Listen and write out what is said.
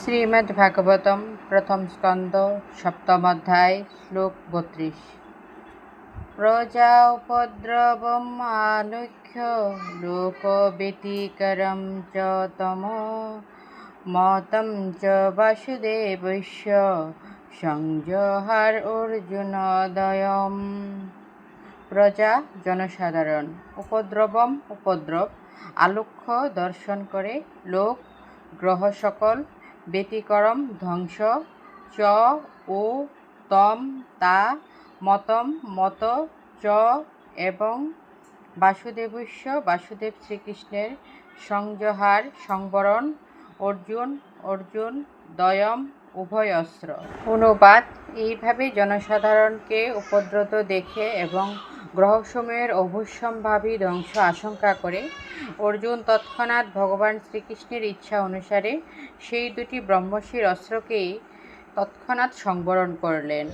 শ্রীমদ্ভাগবতম প্রথম স্কন্দ সপ্তম অধ্যায় শ্লোক ৩২। প্রজা উপদ্রবম আলক্ষ্য লোক ব্যতিকরম চ তম মতম চ বাসুদেবস্য সংজহার অর্জুনোদয়ম। প্রজা জনসাধারণ, উপদ্রবম উপদ্রব, আলক্ষ্য দর্শন করে, লোক গ্রহ সকল, ব্যতিকরম ধ্বংস, চ ও তম তা, মতম মত, চ এবং, বাসুদেবস্য বাসুদেব শ্রীকৃষ্ণের, সংজহার সংবরণ, অর্জুন অর্জুন, দ্বয়ম উভয় অস্ত্র। অনুবাদ: এইভাবে জনসাধারণকে উপদ্রত দেখে এবং গ্রহসমূহের অবশ্যম্ভাবী ধ্বংস আশঙ্কা করে অর্জুন তৎক্ষণাৎ ভগবান শ্রীকৃষ্ণের ইচ্ছা অনুসারে সেই দুটি ব্রহ্মশির অস্ত্রকেই তৎক্ষণাৎ সংবরণ করলেন।